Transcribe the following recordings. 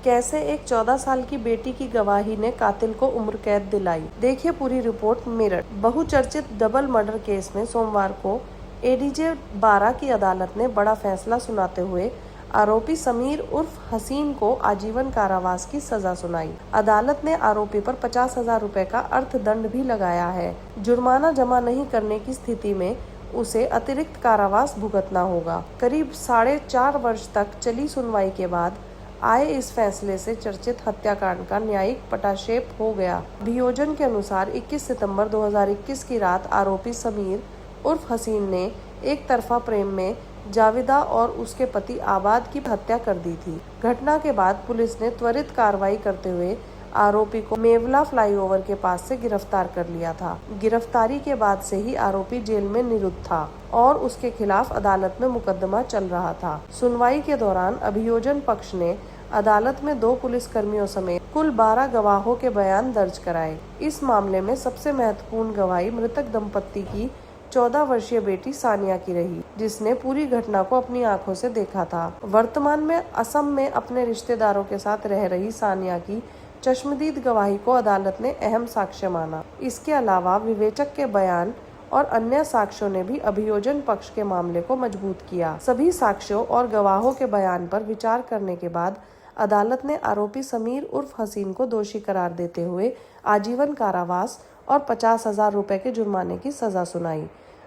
कैसे एक 14 साल की बेटी की गवाही ने कातिल को उम्र कैद दिलाई। देखिए पूरी रिपोर्ट। मेरठ बहुचर्चित डबल मर्डर केस में सोमवार को एडीजे 12 की अदालत ने बड़ा फैसला सुनाते हुए आरोपी समीर उर्फ हसीन को आजीवन कारावास की सजा सुनाई। अदालत ने आरोपी पर 50,000 रुपए का अर्थदंड भी लगाया है। जुर्माना जमा नहीं करने की स्थिति में उसे अतिरिक्त कारावास भुगतना होगा। करीब 4.5 वर्ष तक चली सुनवाई के बाद आए इस फैसले से चर्चित हत्याकांड का न्यायिक पटाक्षेप हो गया। अभियोजन के अनुसार 21 सितंबर 2021 की रात आरोपी समीर उर्फ हसीन ने एक तरफा प्रेम में जावेदा और उसके पति आबाद की हत्या कर दी थी। घटना के बाद पुलिस ने त्वरित कार्रवाई करते हुए आरोपी को मेवला फ्लाईओवर के पास से गिरफ्तार कर लिया था। गिरफ्तारी के बाद से ही आरोपी जेल में निरुद्ध था और उसके खिलाफ अदालत में मुकदमा चल रहा था। सुनवाई के दौरान अभियोजन पक्ष ने अदालत में 2 पुलिसकर्मियों समेत कुल 12 गवाहों के बयान दर्ज कराए। इस मामले में सबसे महत्वपूर्ण गवाही मृतक दंपत्ति की 14 वर्षीय बेटी सानिया की रही, जिसने पूरी घटना को अपनी आंखों से देखा था। वर्तमान में असम में अपने रिश्तेदारों के साथ रह रही सानिया की चश्मदीद गवाही को अदालत ने अहम साक्ष्य माना। इसके अलावा विवेचक के बयान और अन्य साक्ष्यों ने भी अभियोजन पक्ष के मामले को मजबूत किया। सभी साक्ष्यों और गवाहों के बयान पर विचार करने के बाद अदालत ने आरोपी समीर उर्फ हसीन को दोषी करार देते हुए आजीवन कारावास और 50,000 रुपए के जुर्माने की सजा सुनाई।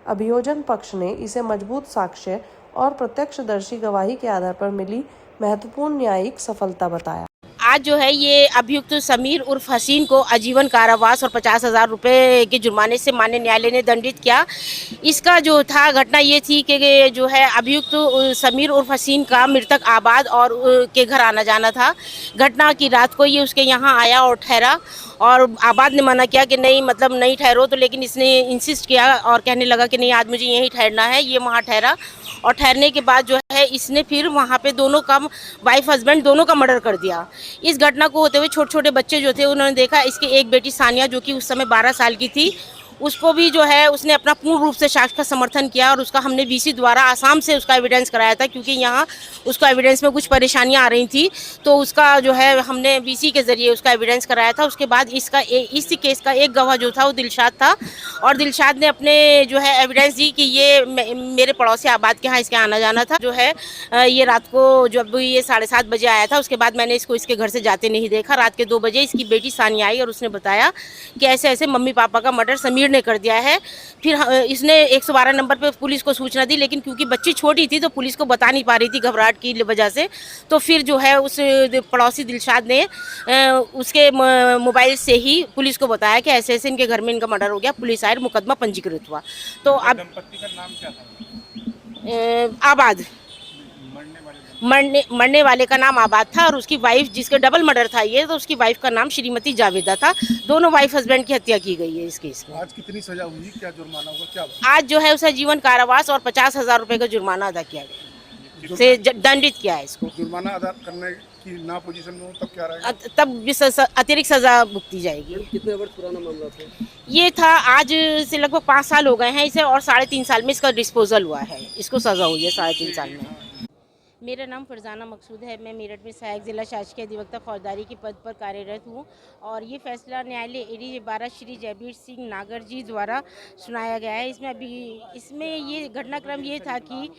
अभियोजन पक्ष ने इसे मजबूत साक्ष्य और प्रत्यक्षदर्शी गवाही के आधार पर मिली महत्वपूर्ण न्यायिक सफलता बताया। आज जो है ये अभियुक्त समीर उर्फ हसीन को आजीवन कारावास और 50,000 रुपये के जुर्माने से माननीय न्यायालय ने दंडित किया। इसका जो था घटना ये थी कि जो है अभियुक्त समीर उर्फ हसीन का मृतक आबाद और के घर आना जाना था। घटना की रात को ये उसके यहाँ आया और ठहरा और आबाद ने मना किया कि नहीं, मतलब नहीं ठहरो, तो लेकिन इसने इंसिस्ट किया और कहने लगा कि नहीं, आज मुझे यहीं ठहरना है। ये वहाँ ठहरा और ठहरने के बाद जो है इसने फिर वहाँ पे दोनों का, वाइफ हस्बैंड दोनों का मर्डर कर दिया। इस घटना को होते हुए छोटे छोटे बच्चे जो थे उन्होंने देखा। इसकी एक बेटी सानिया जो कि उस समय 12 साल की थी, उसको भी जो है उसने अपना पूर्ण रूप से साक्ष्य का समर्थन किया और उसका हमने वीसी द्वारा आसाम से उसका एविडेंस कराया था, क्योंकि यहाँ उसको एविडेंस में कुछ परेशानियाँ आ रही थी, तो उसका जो है हमने वीसी के जरिए उसका एविडेंस कराया था। उसके बाद इस केस का एक गवाह जो था वो दिलशाद था और दिलशाद ने अपने जो है एविडेंस दी कि ये मेरे पड़ोसी आबाद के यहाँ इसके आना जाना था। जो है ये रात को जब ये 7:30 बजे आया था, उसके बाद मैंने इसको इसके घर से जाते नहीं देखा। रात के 2 बजे इसकी बेटी सानिया आई और उसने बताया कि ऐसे ऐसे मम्मी पापा का मर्डर समीर ने कर दिया है। फिर इसने 112 नंबर पे पुलिस को सूचना दी, लेकिन क्योंकि बच्ची छोटी थी तो पुलिस को बता नहीं पा रही थी घबराहट की वजह से। तो फिर जो है उस पड़ोसी दिलशाद ने उसके मोबाइल से ही पुलिस को बताया कि ऐसे ऐसे इनके घर में इनका मर्डर हो गया। पुलिस आई, मुकदमा पंजीकृत हुआ। तो अब दंपत्ति का नाम क्या था? आबाद, मरने वाले का नाम आबाद था और उसकी वाइफ, जिसके डबल मर्डर था ये, तो उसकी वाइफ का नाम श्रीमती जावेदा था। दोनों वाइफ हस्बैंड की हत्या की गई है इस केस में। आज कितनी सजा हुई, क्या जुर्माना हुआ, क्या आज जो है उसे जीवन कारावास और 50,000 रुपए का जुर्माना अदा किया गया, से दंडित किया है इसको। जुर्माना अदा करने की ना पोजीशन में हो तब क्या रहेगा? तब अतिरिक्त सजा भुगती जाएगी। कितने वर्ष पुराना मामला था? ये था आज से लगभग 5 साल हो गए हैं इसे, और 3.5 साल में इसका डिस्पोजल हुआ है। इसको सजा हुई है 3.5 साल में। मेरा नाम फरजाना मकसूद है। मैं मेरठ में सहायक जिला शासकीय अधिवक्ता फौजदारी के पद पर कार्यरत हूँ और ये फैसला न्यायालय एडीजे 12 श्री जयबीर सिंह नागर जी द्वारा सुनाया गया है। इसमें ये घटनाक्रम ये था कि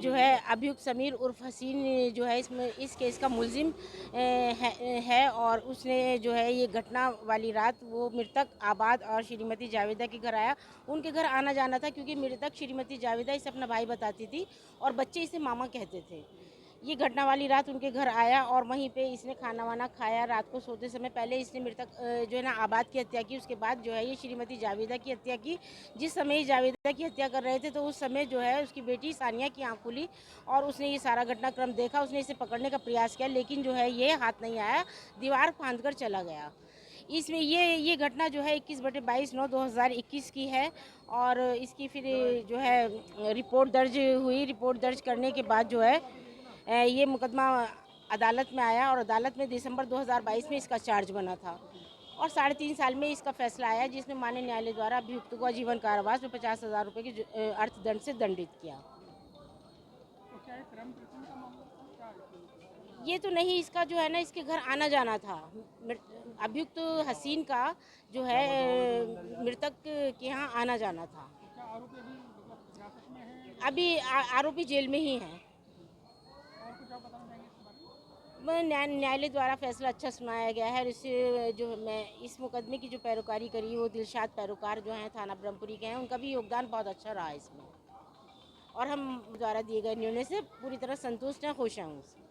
जो है अभियुक्त समीर उर्फ हसीन जो है इसमें इस केस का मुलजिम है और उसने जो है ये घटना वाली रात वो मृतक आबाद और श्रीमती जावेदा के घर आया। उनके घर आना जाना था क्योंकि मृतक श्रीमती जावेदा इसे अपना भाई बताती थी और बच्चे इसे मामा कहते थे। ये घटना वाली रात उनके घर आया और वहीं पे इसने खाना वाना खाया। रात को सोते समय पहले इसने मृतक जो है ना आबाद की हत्या की, उसके बाद जो है ये श्रीमती जावेदा की हत्या की। जिस समय जावेदा की हत्या कर रहे थे तो उस समय जो है उसकी बेटी सानिया की आँख खुली और उसने ये सारा घटनाक्रम देखा। उसने इसे पकड़ने का प्रयास किया, लेकिन जो है ये हाथ नहीं आया, दीवार फांद कर चला गया। इसमें ये घटना जो है 21/22/2021 की है और इसकी फिर जो है रिपोर्ट दर्ज हुई। रिपोर्ट दर्ज करने के बाद जो है ये मुकदमा अदालत में आया और अदालत में दिसंबर 2022 में इसका चार्ज बना था और 3.5 साल में इसका फैसला आया, जिसमें माननीय न्यायालय द्वारा अभियुक्त को आजीवन कारावास में 50,000 रुपये के अर्थदंड से दंडित किया। ये तो नहीं, इसका जो है ना, इसके घर आना जाना था। अभियुक्त हसीन का जो है मृतक के यहाँ आना जाना था। क्या आरोपी अभी मतलब हिरासत में है? अभी आरोपी जेल में ही हैं। और कुछ आप बताना चाहेंगे इसके बारे में? न्यायालय द्वारा फैसला अच्छा सुनाया गया है और इससे जो मैं इस मुकदमे की जो पैरोकारी करी वो दिलशाद पैरोकार जो हैं थाना ब्रह्मपुरी के हैं, उनका भी योगदान बहुत अच्छा रहा इसमें और हम द्वारा दिए गए निर्णय से पूरी तरह संतुष्ट हैं, खुश हैं उनसे।